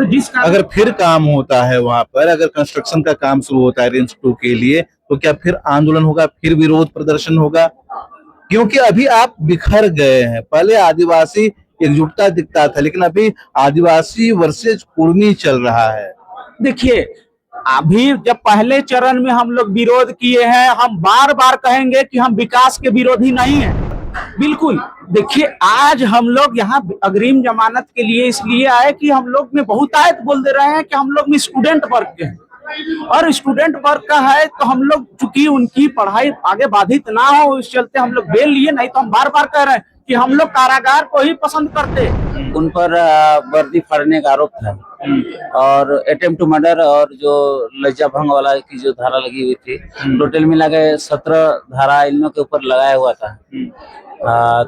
तो अगर फिर काम होता है वहां पर, अगर कंस्ट्रक्शन का काम शुरू होता है रेंज 2 के लिए, तो क्या फिर आंदोलन होगा, फिर विरोध प्रदर्शन होगा? क्योंकि अभी आप बिखर गए हैं। पहले आदिवासी एकजुटता दिखता था, लेकिन अभी आदिवासी वर्सेज कुर्मी चल रहा है। देखिए, अभी जब पहले चरण में हम लोग विरोध किए हैं, हम बार बार कहेंगे कि हम विकास के विरोधी नहीं हैं, बिल्कुल। देखिए, आज हम लोग यहाँ अग्रिम जमानत के लिए इसलिए आए कि हम लोग में बहुतायत बोल दे रहे हैं कि हम लोग में स्टूडेंट वर्ग के हैं, और स्टूडेंट वर्ग का है तो हम लोग चूंकि उनकी पढ़ाई आगे बाधित ना हो, इस चलते हम लोग बेल लिए। नहीं तो हम बार बार कह रहे हैं कि हम लोग कारागार को ही पसंद करते। उन पर वर्दी फाड़ने का आरोप था और अटेम्प्ट टू मर्डर और जो लज्जा भंग वाला की जो धारा लगी हुई थी, टोटल मिला के 17 धारा इन लोगों के ऊपर लगाया हुआ था।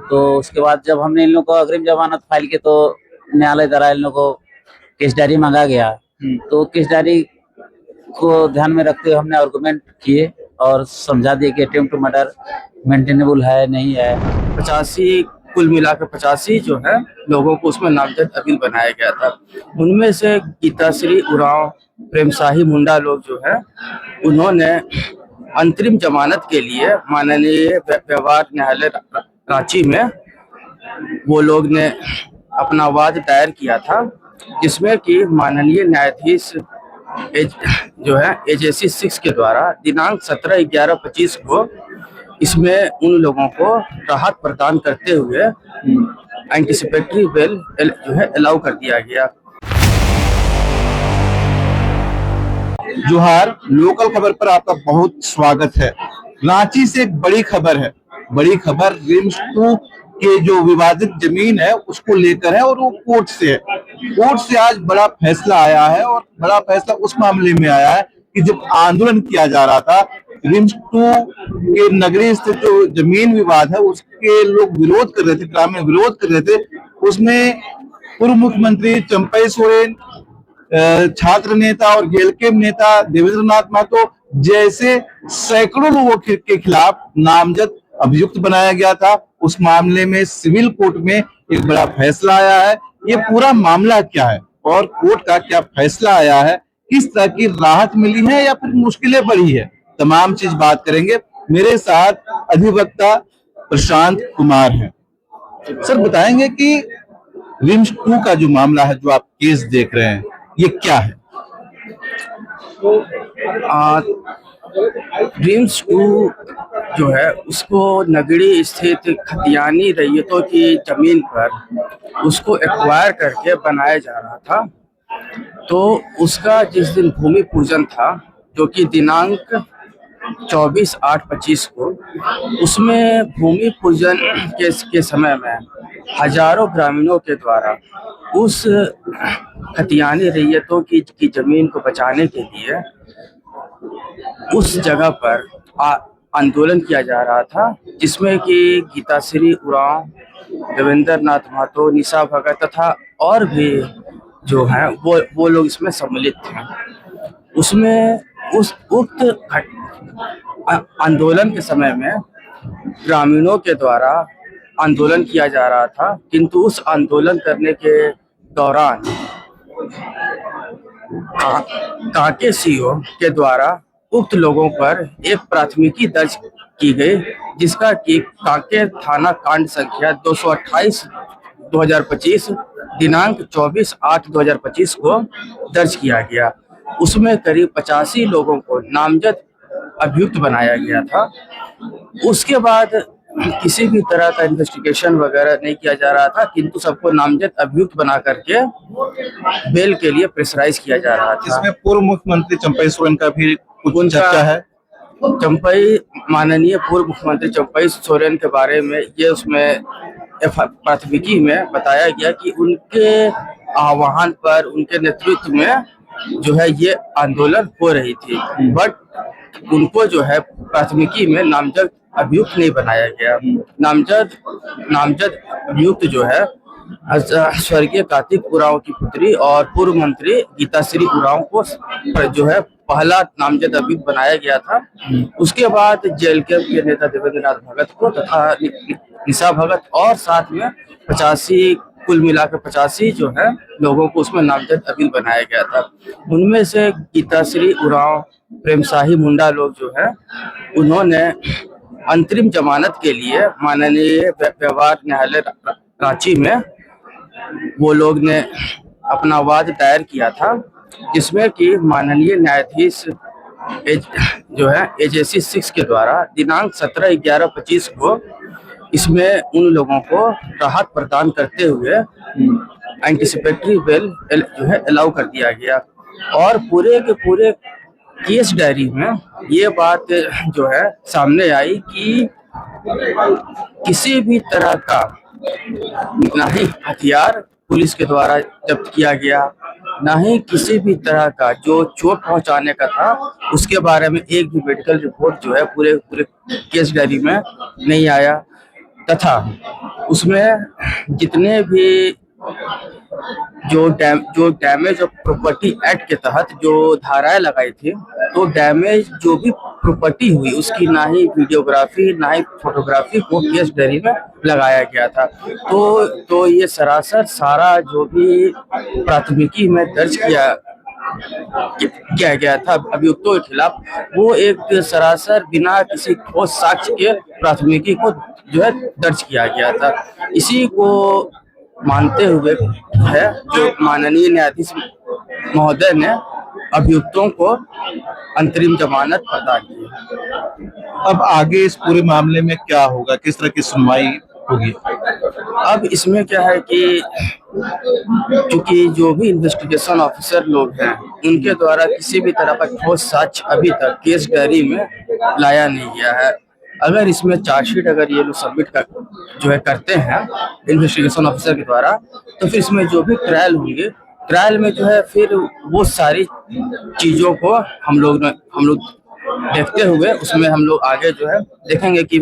तो उसके बाद जब हमने इन लोगों को अग्रिम जमानत फाइल की तो न्यायालय द्वारा इन लोगों को केस डायरी मांगा गया। तो केस डायरी को ध्यान में रखते हुए हमने आर्गुमेंट किए और समझा दिए कि अटेम्प्ट टू मर्डर मेंटेनेबल है, नहीं है। 85 कुल मिलाकर 85 जो है लोगों को उसमें नामजद अपील बनाया गया था। उनमें से गीताश्री उरांव, प्रेम शाही मुंडा लोग जो है, उन्होंने अंतरिम जमानत के लिए माननीय व्यवहार न्यायालय रांची में वो लोग ने अपना वाद दायर किया था, जिसमें कि माननीय न्यायाधीश जो है एजेसी 6 के द्वारा दिनांक 17/11/25 को इसमें उन लोगों को राहत प्रदान करते हुए एंटीसिपेटरी बेल जो है अलाउ कर दिया गया। जोहार, लोकल खबर पर आपका बहुत स्वागत है। रांची से एक बड़ी खबर है। बड़ी खबर रेंज 2 के जो विवादित जमीन है उसको लेकर है, और वो कोर्ट से है। कोर्ट से आज बड़ा फैसला आया है, और बड़ा फैसला उस मामले में आया है कि जब आंदोलन किया जा रहा था रेंज 2 के नगरीय स्थित जो जमीन विवाद है उसके लोग विरोध कर रहे थे, ग्रामीण विरोध कर रहे थे। उसमें पूर्व मुख्यमंत्री चंपई सोरेन, छात्र नेता और जेएलके नेता देवेंद्र नाथ महतो जैसे सैकड़ों लोगों के खिलाफ नामजद अभियुक्त बनाया गया था। उस मामले में सिविल कोर्ट में एक बड़ा फैसला आया है। ये पूरा मामला क्या है और कोर्ट का क्या फैसला आया है, किस तरह की राहत मिली है या फिर मुश्किलें बढ़ी है, तमाम चीज बात करेंगे। मेरे साथ अधिवक्ता प्रशांत कुमार हैं। सर, बताएंगे कि रेंज 2 का जो मामला है, जो आप केस देख रहे हैं, ये क्या है? रेंज 2 जो है उसको नगरी स्थित खतियानी रैयतों की जमीन पर उसको एक्वायर करके बनाया जा रहा था। तो उसका जिस दिन भूमि पूजन था, जो कि दिनांक 24/8/25 को, उसमें भूमि पूजन के समय में हजारों ग्रामीणों के द्वारा उस खतियानी रैयतों की जमीन को बचाने के लिए उस जगह पर आंदोलन किया जा रहा था, जिसमें कि गीताश्री उरांव, देवेंद्र नाथ महतो, निशा भगत तथा और भी जो हैं वो लोग इसमें सम्मिलित थे। उसमें उस उक्त आंदोलन के समय में ग्रामीणों के द्वारा आंदोलन किया जा रहा था, किंतु उस आंदोलन करने के दौरान कांके सीओ के द्वारा उक्त लोगों पर एक प्राथमिकी दर्ज की गई, जिसका कि कांके थाना कांड संख्या 228/2025 दिनांक 24/8/2025 को दर्ज किया गया। उसमें करीब 85 लोगों को नामजद अभियुक्त बनाया गया था। उसके बाद किसी भी तरह का इन्वेस्टिगेशन वगैरह नहीं किया जा रहा था, किंतु सबको नामजद अभियुक्त बना करके बेल के लिए प्रेशराइज किया जा रहा था। इसमें पूर्व मुख्यमंत्री चंपई सोरेन का भी कुछ चर्चा है। माननीय पूर्व मुख्यमंत्री चंपई सोरेन के बारे में ये उसमें प्राथमिकी में बताया गया कि उनके आह्वान पर, उनके नेतृत्व में जो है ये आंदोलन हो रही थी, बट उनको जो है प्राथमिकी में नामजद अभियुक्त नहीं बनाया गया। नामजद अभियुक्त जो है स्वर्गीय कार्तिक उरांव की पुत्री और पूर्व मंत्री गीताश्री उरांव को जो है पहला नामजद अभियुक्त बनाया गया था। उसके बाद जेएलके नेता देवेंद्र नाथ भगत को तथा निशा भगत और साथ में 85 कुल मिलाकर 85 जो है लोगों को उसमें नामजद अपील बनाया गया था। उनमें से गीताश्री उरांव, प्रेम शाही मुंडा लोग जो है उन्होंने अंतरिम जमानत के लिए माननीय व्यवहार न्यायालय रांची में वो लोग ने अपना वाद दायर किया था, जिसमें कि माननीय न्यायाधीश जो है एजेसी 6 के द्वारा दिनांक 17/11/25 को इसमें उन लोगों को राहत प्रदान करते हुए एंटीसिपेटरी बेल जो है अलाउ कर दिया गया। और पूरे के पूरे केस डायरी में ये बात जो है सामने आई कि किसी भी तरह का ना ही हथियार पुलिस के द्वारा जब्त किया गया, ना ही किसी भी तरह का जो चोट पहुंचाने का था उसके बारे में एक भी मेडिकल रिपोर्ट जो है पूरे पूरे केस डायरी में नहीं आया। तथा उसमें जितने भी जो डैमेज ऑफ प्रॉपर्टी एक्ट के तहत जो धाराएं लगाई थी, तो डैमेज जो भी प्रॉपर्टी हुई उसकी ना ही वीडियोग्राफी ना ही फोटोग्राफी को केस डायरी में लगाया गया था। तो ये सरासर सारा जो भी प्राथमिकी में दर्ज किया गया था अभियुक्तों के खिलाफ, वो एक सरासर बिना किसी ठोस साक्ष्य के प्राथमिकी को जो है दर्ज किया गया था। इसी को मानते हुए है जो माननीय न्यायाधीश महोदय ने अभियुक्तों को अंतरिम जमानत प्रदान की। अब आगे इस पूरे मामले में क्या होगा, किस तरह की सुनवाई होगी? अब इसमें क्या है कि क्योंकि जो भी इन्वेस्टिगेशन ऑफिसर लोग हैं उनके द्वारा किसी भी तरह का ठोस साक्ष्य अभी तक केस डायरी में लाया नहीं गया है। अगर इसमें चार्जशीट अगर ये लोग सबमिट जो है करते हैं इन्वेस्टिगेशन ऑफिसर के द्वारा, तो फिर इसमें जो भी ट्रायल होंगे, ट्रायल में जो है फिर वो सारी चीजों को हम लोग देखते हुए उसमें हम लोग आगे जो है देखेंगे कि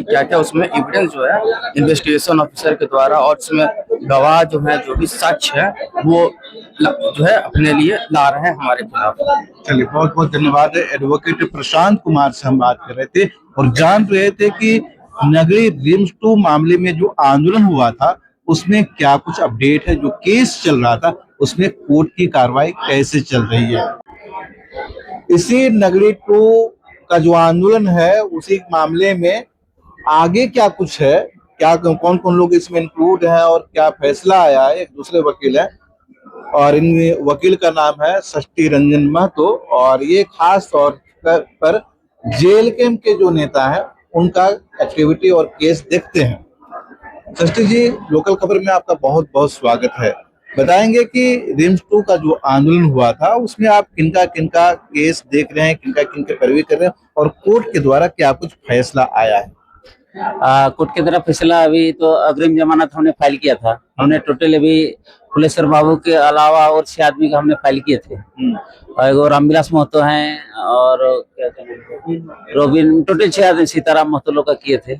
क्या उसमें एविडेंस जो है इन्वेस्टिगेशन ऑफिसर के द्वारा और उसमें गवाह जो है जो भी साक्ष्य है वो जो है अपने लिए ला रहे हैं हमारे खिलाफ। चलिए, बहुत बहुत धन्यवाद। एडवोकेट प्रशांत कुमार से हम बात कर रहे थे और जान रहे थे कि नगरी रिम्स 2 मामले में जो आंदोलन हुआ था उसमें क्या कुछ अपडेट है, जो केस चल रहा था उसमें कोर्ट की कार्रवाई कैसे चल रही है। इसी नगरी 2 का जो आंदोलन है उसी मामले में आगे क्या कुछ है, क्या कौन कौन लोग इसमें इंक्लूड हैं और क्या फैसला आया है। एक दूसरे वकील है और इन वकील का नाम है षष्ठी रंजन महतो और ये खास तौर पर जेल कैंप के जो नेता हैं उनका एक्टिविटी और केस देखते हैं। षष्ठी जी, लोकल खबर में आपका बहुत बहुत स्वागत है। बताएंगे कि रिम्स 2 का जो आंदोलन हुआ था उसमें आप किनका किनका केस देख रहे हैं, किनका किनका पैरवी कर रहे हैं और कोर्ट के द्वारा क्या कुछ फैसला आया है। कोर्ट की तरफ फैसला अभी तो अग्रिम जमानत हमने फाइल किया था। हमने टोटल अभी फुलेश्वर बाबू के अलावा और 6 आदमी का हमने फाइल किए थे और एगो रामविलास महतो हैं और क्या रोबिन, टोटल 6 आदमी सीताराम महतो लोग का किए थे,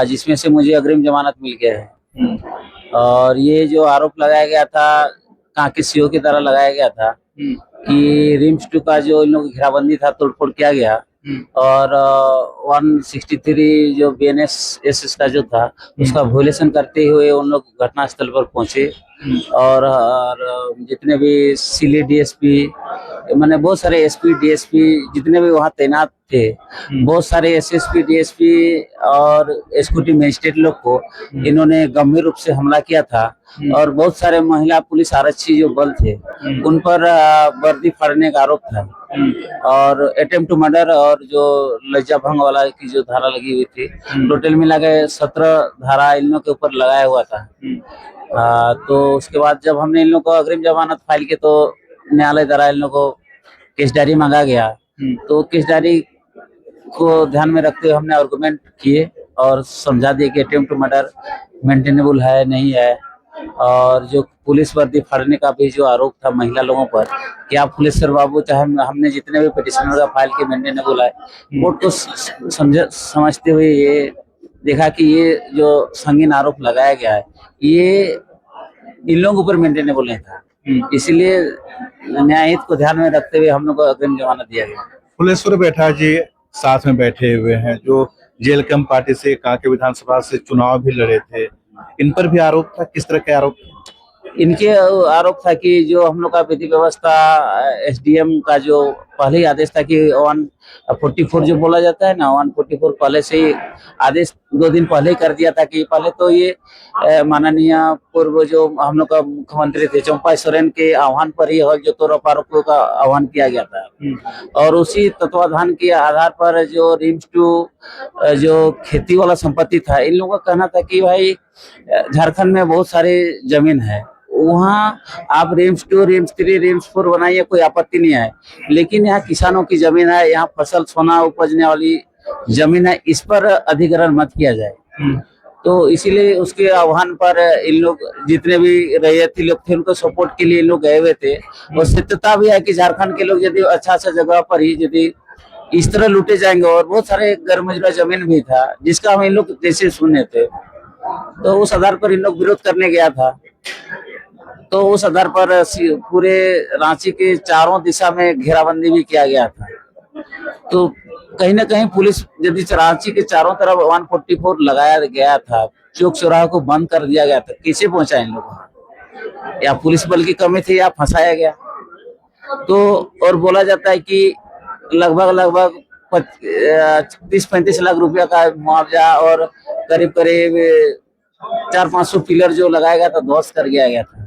जिसमें से मुझे अग्रिम जमानत मिल गया है। और ये जो आरोप लगाया गया था कांके सीओ की तरह लगाया गया था कि रिम्स 2 का जो इन लोगों की घेराबंदी था तोड़फोड़ किया गया और 163 जो BNSS का जो था उसका वोलेशन करते हुए उन लोग घटनास्थल पर पहुंचे और जितने भी सिली DSP मैंने बहुत सारे SP DSP जितने भी वहाँ तैनात थे, बहुत सारे SSP DSP और एक्सिक्यूटिव मजिस्ट्रेट लोग को इन्होंने गंभीर रूप से हमला किया था और बहुत सारे महिला पुलिस आरक्षी जो बल थे उन पर वर्दी फाड़ने का आरोप था और अटेम्प्ट टू मर्डर और जो लज्जा भंग वाला की जो धारा लगी हुई थी, टोटल मिला के 17 धारा इन लोगों के ऊपर लगाया हुआ था। तो उसके बाद जब हमने इन लोगों को अग्रिम जमानत फाइल की तो न्यायालय द्वारा इन लोगों को केस डायरी मांगा गया। तो केस डायरी को ध्यान में रखते हुए हमने आर्गुमेंट किए और समझा दिए कि अटेम्प्ट टू मर्डर मेंटेनेबल है नहीं है और जो पुलिस वर्दी फाड़ने का भी जो आरोप था महिला लोगों पर कि आप फुलेश्वर बाबू चाहे हमने जितने भी पिटिशनर का फाइल के मेंटेनेबल है, कोर्ट को समझते हुए ये देखा कि ये जो संगीन आरोप लगाया गया है ये इन लोगों पर मेंटेनेबल नहीं था, इसलिए न्यायहित को ध्यान में रखते हुए हम लोग को अग्रिम जमानत दिया गया। फुलेश्वर बैठा जी साथ में बैठे हुए हैं जो जेल कैंप पार्टी से कांके विधानसभा से चुनाव भी लड़े थे इन पर भी आरोप था, किस तरह के आरोप थे? इनके आरोप था कि जो हम लोग का विधि व्यवस्था एसडीएम का जो पहले ही आदेश था कि 144 जो बोला जाता है ना, 144 पहले से ही आदेश 2 दिन पहले ही कर दिया था कि पहले तो ये माननीय पूर्व जो हम लोग का मुख्यमंत्री थे चंपाई सोरेन के आह्वान पर ही हल जोतो रोपारों का आह्वान किया गया था और उसी तत्वाधान के आधार पर जो रिम्स 2 जो खेती वाला संपत्ति था, इन लोगों का कहना था कि भाई झारखंड में बहुत सारे जमीन है, वहाँ आप रिम्स 2, रिम्स 3, रिम्स 4 बनाइए, कोई आपत्ति नहीं है, लेकिन यहाँ किसानों की जमीन है, यहाँ फसल सोना उपजने वाली जमीन है, इस पर अधिग्रहण मत किया जाए। तो इसीलिए उसके आह्वान पर इन लोग जितने भी रैयती लोग थे उनको सपोर्ट के लिए इन लोग गए हुए थे और सत्यता भी है कि झारखंड के लोग यदि अच्छा जगह पर ही यदि इस तरह लूटे जाएंगे, और बहुत सारे गैर जमीन भी था जिसका हम इन लोग जैसे सुने थे, तो उस आधार पर इन लोग विरोध करने गया था। तो उस आधार पर पूरे रांची के चारों दिशा में घेराबंदी भी किया गया था। तो कहीं ना कहीं पुलिस यदि रांची के चारों तरफ 144 लगाया गया था, चौक चौराहे को बंद कर दिया गया था, कैसे पहुंचा इन लोगों? या पुलिस बल की कमी थी या फंसाया गया? तो और बोला जाता है कि लगभग 30-35 लाख रुपया का मुआवजा और करीब 400-500 पिलर जो लगाया गया था ध्वस्त कर दिया गया था।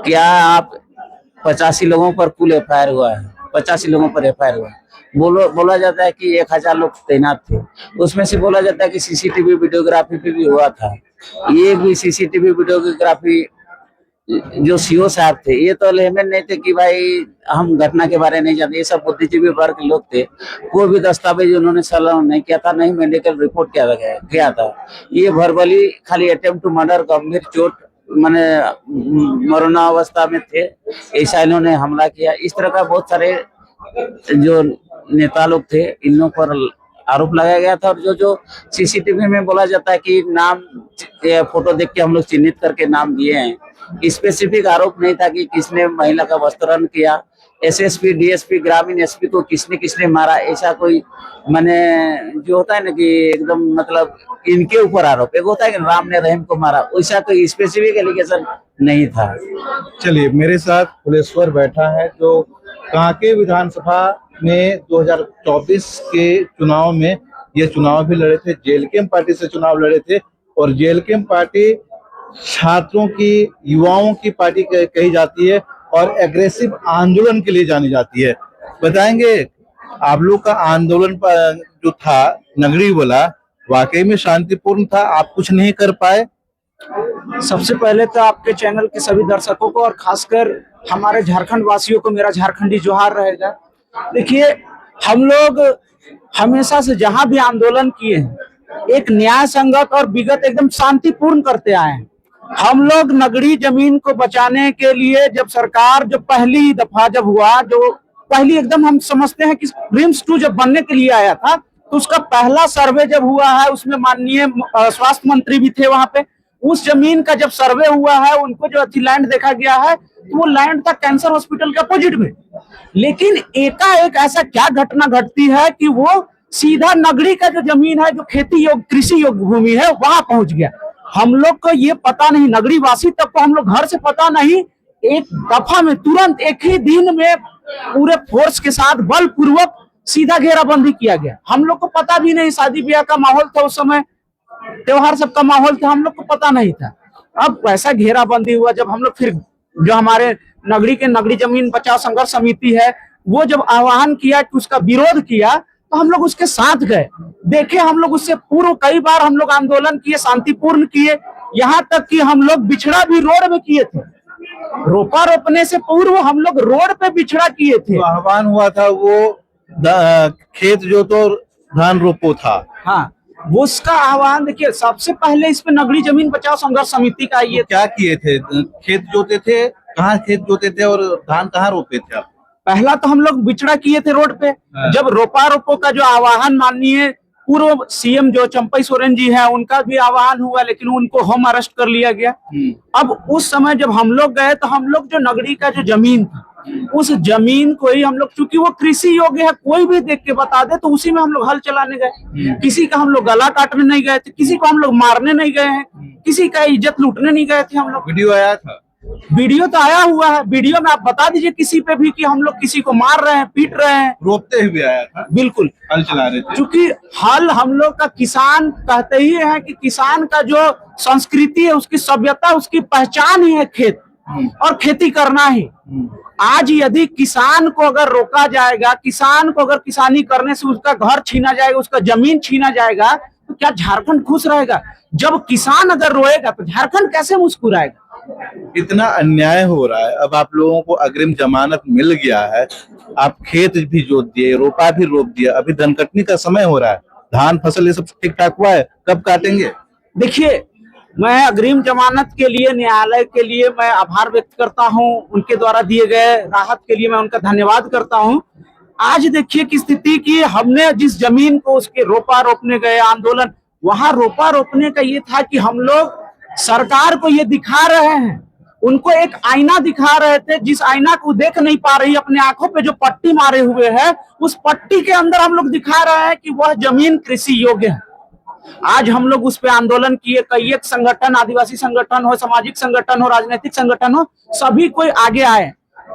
क्या आप 85 लोगों पर कुल एफआईआर हुआ है, 85 लोगों पर एफआईआर हुआ है। बोला जाता है कि 1000 लोग तैनात थे, उसमें से बोला जाता है कि सीसीटीवी वीडियोग्राफी भी हुआ था। ये भी सीसीटीवी वीडियोग्राफी जो सीओ साहब थे ये तो लेहमन नहीं थे कि भाई हम घटना के बारे में नहीं जानते, ये सब बुद्धिजीवी वर्ग के लोग थे। कोई भी दस्तावेज उन्होंने सलाम नहीं किया था, नहीं मेडिकल रिपोर्ट किया था। ये वर्बली खाली अटेम्प्ट टू मर्डर, गंभीर चोट माने मरणावस्था में थे, ऐसा इन्होंने हमला किया। इस तरह का बहुत सारे जो नेता लोग थे इन लोगों पर आरोप लगाया गया था। और जो सीसीटीवी में बोला जाता है कि नाम फोटो देख के हम लोग चिन्हित करके नाम दिए हैं, स्पेसिफिक आरोप नहीं था कि किसने महिला का वस्त्रण किया, एसएसपी, डीएसपी, ग्रामीण एसपी को किसने मारा, ऐसा कोई माने जो होता है ना कि एकदम मतलब इनके ऊपर आरोप, एक होता है कि राम ने रहीम को मारा, वैसा कोई स्पेसिफिक एलिगेशन नहीं था। चलिए, मेरे साथ फुलेश्वर बैठा है जो कांके विधानसभा में 2024 के चुनाव में ये चुनाव भी लड़े थे, जेएलकेएम पार्टी से चुनाव लड़े थे। और जेएलकेएम पार्टी छात्रों की, युवाओं की पार्टी कही जाती है और एग्रेसिव आंदोलन के लिए जानी जाती है। बताएंगे आप लोग का आंदोलन पर जो था नगरी वाला, वाकई में शांतिपूर्ण था? आप कुछ नहीं कर पाए? सबसे पहले तो आपके चैनल के सभी दर्शकों को और खासकर हमारे झारखंड वासियों को मेरा झारखंडी जोहार रहेगा। देखिए, हम लोग हमेशा से जहां भी आंदोलन किए हैं एक न्याय संगत और विगत एकदम शांतिपूर्ण करते आए हैं। हम लोग नगरी जमीन को बचाने के लिए जब सरकार जो पहली दफा जब हुआ, जो पहली एकदम हम समझते हैं कि रिम्स 2 जब बनने के लिए आया था, तो उसका पहला सर्वे जब हुआ है उसमें माननीय स्वास्थ्य मंत्री भी थे वहां पे। उस जमीन का जब सर्वे हुआ है, उनको जो अच्छी लैंड देखा गया है, तो वो लैंड था कैंसर हॉस्पिटल के अपोजिट में। लेकिन एकाएक ऐसा क्या घटना घटती है कि वो सीधा नगरी का जो जमीन है, जो खेती योग्य कृषि योग्य भूमि है, वहां पहुंच गया। हम लोग को ये पता नहीं, नगरी वासी तक को हम लोग घर से पता नहीं, एक दफा में तुरंत एक ही दिन में पूरे फोर्स के साथ बलपूर्वक सीधा घेराबंदी किया गया। हम लोग को पता भी नहीं, शादी ब्याह का माहौल था उस समय, त्योहार सबका माहौल था, हम लोग को पता नहीं था। अब वैसा घेराबंदी हुआ जब हम लोग फिर जो हमारे नगरी के नगरी जमीन बचाओ संघर्ष समिति है, वो जब आह्वान किया कि उसका विरोध किया, तो हम लोग उसके साथ गए। देखे, हम लोग उससे पूर्व कई बार हम लोग आंदोलन किए, शांतिपूर्ण किए, यहाँ तक कि हम लोग बिछड़ा भी रोड में किए थे। रोपा रोपने से पूर्व हम लोग रोड पे बिछड़ा किए थे। तो आह्वान हुआ था वो खेत जो तो धान रोपो था। हाँ, वो उसका आह्वान देखिए, सबसे पहले इसमें नगरी जमीन बचाओ संघर्ष समिति का ये क्या किए थे? खेत जोते थे? कहाँ खेत जोते थे और धान कहाँ रोपे थे आप? पहला तो हम लोग बिछड़ा किए थे रोड पे। जब रोपा रोपो का जो आह्वान माननीय पूर्व सीएम जो चंपाई सोरेन जी है, उनका भी आह्वान हुआ, लेकिन उनको होम अरेस्ट कर लिया गया। अब उस समय जब हम लोग गए, तो हम लोग जो नगरी का जो जमीन था उस जमीन को ही हम लोग, चूंकि वो कृषि योग्य है, कोई भी देख के बता दे तो उसी में हम लोग हल चलाने गए। किसी का हम लोग गला काटने नहीं गए थे, किसी को हम लोग मारने नहीं गए हैं, किसी का इज्जत लूटने नहीं गए थे हम लोग। वीडियो आया था, वीडियो तो आया हुआ है, वीडियो में आप बता दीजिए किसी पे भी कि हम लोग किसी को मार रहे हैं, पीट रहे हैं। रोकते हुए आया था, बिल्कुल हल चला रहे थे। क्योंकि हल हम लोग का, किसान कहते ही है कि किसान का जो संस्कृति है, उसकी सभ्यता, उसकी पहचान ही है खेत और खेती करना ही। आज यदि किसान को अगर रोका जाएगा, किसान को अगर किसानी करने से उसका घर छीना जाएगा, उसका जमीन छीना जाएगा, तो क्या झारखंड खुश रहेगा? जब किसान अगर रोएगा तो झारखंड कैसे मुस्कुराएगा? इतना अन्याय हो रहा है। अब आप लोगों को अग्रिम जमानत मिल गया है, आप खेत भी जोत दिए, रोपा भी रोप दिया, अभी धन कटनी का समय हो रहा है, धान फसल ये सब ठीक ठाक हुआ है, कब काटेंगे? देखिए, मैं अग्रिम जमानत के लिए, न्यायालय के लिए मैं आभार व्यक्त करता हूं, उनके द्वारा दिए गए राहत के लिए मैं उनका धन्यवाद करता हूं। आज देखिए कि स्थिति की, हमने जिस जमीन को उसके रोपा रोपने गए आंदोलन, वहां रोपा रोपने का ये था कि हम लोग सरकार को ये दिखा रहे हैं, उनको एक आईना दिखा रहे थे, जिस आईना को देख नहीं पा रही, अपने आंखों पे जो पट्टी मारे हुए है, उस पट्टी के अंदर हम लोग दिखा रहे हैं कि वह जमीन कृषि योग्य है। आज हम लोग उस पे आंदोलन किए, कई एक संगठन, आदिवासी संगठन हो, सामाजिक संगठन हो, राजनीतिक संगठन हो, सभी कोई आगे आए।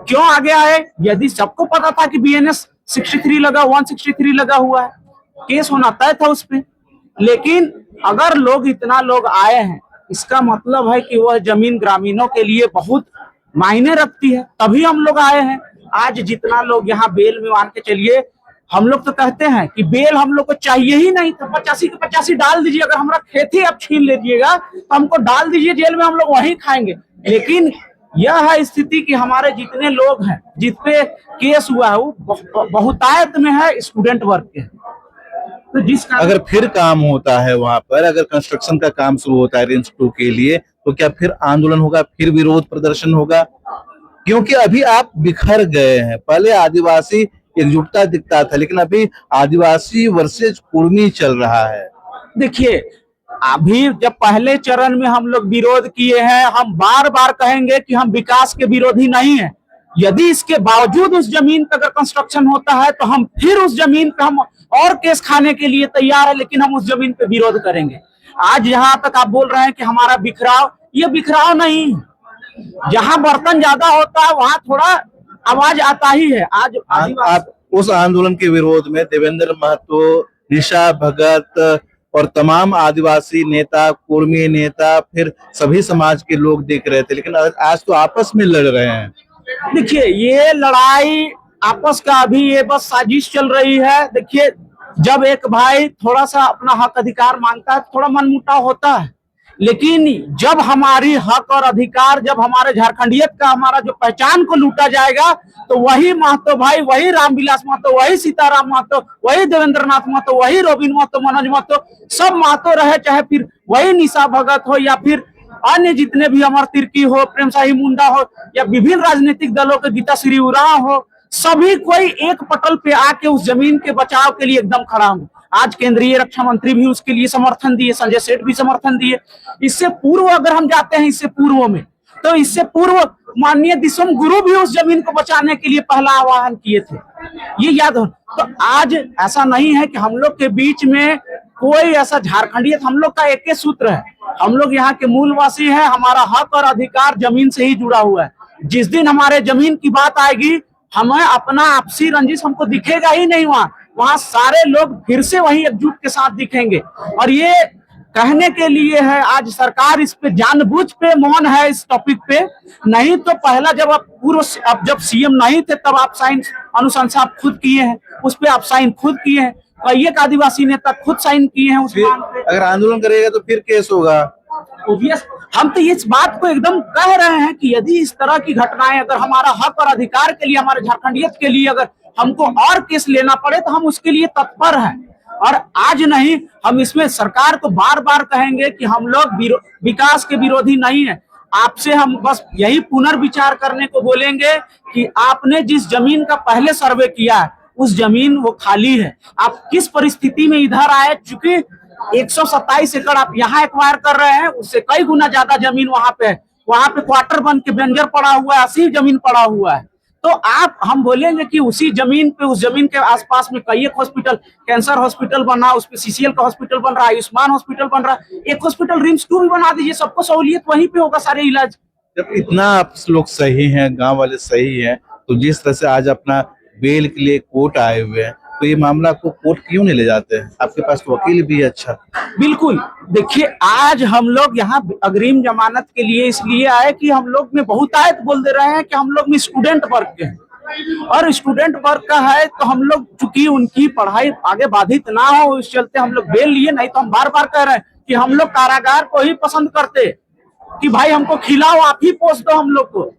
क्यों आगे आए? यदि सबको पता था कि BNS 63 लगा, 163 लगा हुआ है, केस होना तय था उस पे। लेकिन अगर लोग, इतना लोग आए हैं, इसका मतलब है कि वह जमीन ग्रामीणों के लिए बहुत मायने रखती है, तभी हम लोग आए हैं। आज जितना लोग यहाँ बेल में, मान के चलिए, हम लोग तो कहते हैं कि बेल हम लोग को चाहिए ही नहीं था, 85 के 85 डाल दीजिए, अगर हमारा खेती आप छीन लीजिएगा तो हमको डाल दीजिए जेल में, हम लोग वहीं खाएंगे। लेकिन यह है स्थिति कि हमारे जितने लोग हैं, जितने केस हुआ है, वो बहुतायत में है स्टूडेंट वर्ग के। तो अगर फिर काम होता है वहां पर, अगर कंस्ट्रक्शन का काम शुरू होता है रेंज 2 के लिए, तो क्या फिर आंदोलन होगा, फिर विरोध प्रदर्शन होगा? क्योंकि अभी आप बिखर गए हैं। पहले आदिवासी एकजुटता दिखता था, लेकिन अभी आदिवासी वर्सेज कुर्मी चल रहा है। देखिए, अभी जब पहले चरण में हम लोग विरोध किए हैं, हम बार बार कहेंगे कि हम विकास के विरोधी नहीं है। यदि इसके बावजूद उस जमीन पर अगर कंस्ट्रक्शन होता है तो हम फिर उस जमीन पे हम और केस खाने के लिए तैयार है, लेकिन हम उस जमीन पे विरोध करेंगे। आज जहां तक आप बोल रहे हैं कि हमारा बिखराव, ये बिखराव नहीं, जहां बर्तन ज्यादा होता है वहां थोड़ा आवाज आता ही है। आज आप उस आंदोलन के विरोध में देवेंद्र महतो, निशा भगत और तमाम आदिवासी नेता, कुर्मी नेता, फिर सभी समाज के लोग देख रहे थे, लेकिन आज तो आपस में लड़ रहे हैं। देखिए, ये लड़ाई आपस का अभी ये बस साजिश चल रही है। देखिए, जब एक भाई थोड़ा सा अपना हक अधिकार मांगता है तो थोड़ा मनमुटाव होता है, लेकिन जब हमारी हक और अधिकार, जब हमारे झारखंडियत का, हमारा जो पहचान को लूटा जाएगा, तो वही महतो भाई, वही रामविलास महतो, वही सीताराम महतो, वही देवेंद्र नाथ महतो, वही रोबिन महतो, मनोज महतो, सब महतो रहे, चाहे फिर वही निशा भगत हो या फिर अन्य जितने भी अमर तिर्की हो, प्रेम शाही मुंडा हो, या विभिन्न राजनीतिक दलों के गीता श्री उरांव हो, सभी कोई एक पटल पे आके उस जमीन के बचाव के लिए एकदम खड़ा होंगे। आज केंद्रीय रक्षा मंत्री भी उसके लिए समर्थन दिए, संजय सेठ भी समर्थन दिए। इससे पूर्व अगर हम जाते हैं, इससे पूर्व में, तो इससे पूर्व माननीय दिसम गुरु भी उस जमीन को बचाने के लिए पहला आह्वान किए थे, ये याद हो। तो आज ऐसा नहीं है कि हम लोग के बीच में कोई ऐसा झारखंडियत, हम लोग का एक ही सूत्र है, हम लोग यहाँ के मूलवासी हैं, हमारा हक और अधिकार जमीन से ही जुड़ा हुआ है। जिस दिन हमारे जमीन की बात आएगी, हमें अपना आपसी रंजिश हमको दिखेगा ही नहीं, वहां सारे लोग फिर से वही एकजुट के साथ दिखेंगे। और ये कहने के लिए है, आज सरकार इस पे जानबूझ पे मौन है इस टॉपिक पे, नहीं तो पहला जब जब सीएम नहीं थे तब आप साइन अनुशंसा आप खुद किए हैं, उस पे आप साइन खुद किए हैं, कई एक आदिवासी नेता खुद साइन किए हैं उस मांग पे। अगर आंदोलन करेगा तो फिर केस होगा। ओबियस, हम तो इस बात को एकदम कह रहे हैं कि यदि इस तरह की घटनाएं, अगर हमारा हक और अधिकार के लिए, हमारे झारखंडियत के लिए अगर हमको और केस लेना पड़े तो हम उसके लिए तत्पर हैं। और आज नहीं, हम इसमें सरकार को बार बार कहेंगे कि हम लोग विकास के विरोधी नहीं है। आपसे हम बस यही पुनर्विचार करने को बोलेंगे कि आपने जिस जमीन का पहले सर्वे किया है, उस जमीन वो खाली है। आप किस परिस्थिति में इधर आए, चूंकि 127 एकड़ आप यहाँ एक्वायर कर रहे हैं, उससे कई गुना ज्यादा जमीन वहां पे है। वहां पे क्वार्टर बन के बेंजर पड़ा हुआ है, 80 जमीन पड़ा हुआ है। तो आप हम बोलेंगे कि उसी जमीन पे, उस जमीन के आसपास में कई एक हॉस्पिटल, कैंसर हॉस्पिटल बना, उस पे सीसीएल का हॉस्पिटल बन रहा है, आयुष्मान हॉस्पिटल बन रहा है, एक हॉस्पिटल रिम्स 2 भी बना दीजिए, सबको सहूलियत वहीं पे होगा, सारे इलाज। जब इतना आप लोग सही हैं, गांव वाले सही हैं, तो जिस तरह से आज अपना बेल के लिए कोर्ट आए हुए हैं, तो ये मामला को कोर्ट क्यों नहीं ले जाते हैं? आपके पास तो वकील भी है। अच्छा, बिल्कुल, देखिए आज हम लोग यहाँ अग्रिम जमानत के लिए इसलिए आए कि हम लोग में बहुतायत बोल दे रहे हैं कि हम लोग में स्टूडेंट वर्ग के हैं, और स्टूडेंट वर्ग का है तो हम लोग चूंकि उनकी पढ़ाई आगे बाधित ना हो, इस चलते हम लोग बेल लिए। नहीं तो हम बार बार कह रहे हैं कि हम लोग कारागार को ही पसंद करते, कि भाई हमको खिलाओ, आप ही पोस दो हम लोग को।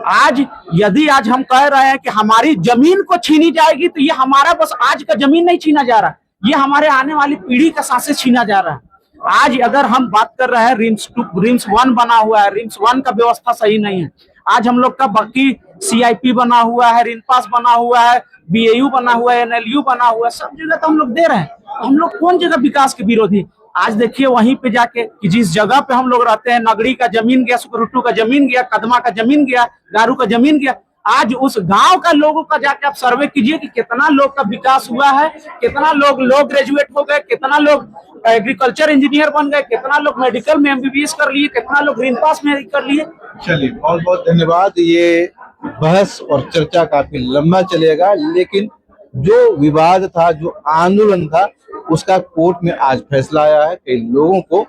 आज यदि आज हम कह रहे हैं कि हमारी जमीन को छीनी जाएगी, तो ये हमारा बस आज का जमीन नहीं छीना जा रहा, ये हमारे आने वाली पीढ़ी का सांसें छीना जा रहा है। आज अगर हम बात कर रहे हैं रिम्स 1 बना हुआ है, रिम्स 1 का व्यवस्था सही नहीं है। आज हम लोग का बाकी CIP बना हुआ है, रिनपास बना हुआ है, BAU बना हुआ है, NLU बना हुआ है, सब जगह तो हम लोग दे रहे हैं। तो हम लोग कौन जगह विकास के विरोधी? आज देखिए वहीं पे जाके कि जिस जगह पे हम लोग रहते हैं, नगड़ी का जमीन गया, सुकरुट्टू का जमीन गया, कदमा का जमीन गया, गारू का जमीन गया। आज उस गांव का लोगों का जाके आप सर्वे कीजिए कि कितना लोग का विकास हुआ है, कितना लोग ग्रेजुएट हो गए, कितना लोग एग्रीकल्चर इंजीनियर बन गए, कितना लोग मेडिकल में MBBS कर लिए, कितना लोग ग्रीन पास में कर लिए। चलिए, बहुत बहुत धन्यवाद। ये बहस और चर्चा काफी लंबा चलेगा, लेकिन जो विवाद था, जो आंदोलन था, उसका कोर्ट में आज फैसला आया है। कई लोगों को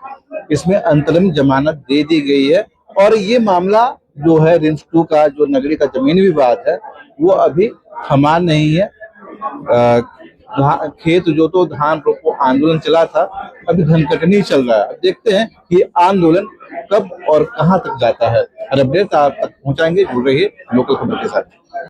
इसमें अंतरिम जमानत दे दी गई है, और ये मामला जो है रिम्स 2 का, जो नगरी का जमीनी विवाद है, वो अभी थमा नहीं है। खेत जोतो धान रोको आंदोलन चला था, अभी धनकटनी चल रहा है। देखते हैं कि आंदोलन कब और कहां तक जाता है। और अपडेट आप तक पहुंचाएंगे। जुड़ रहिए लोकल खबर के साथ।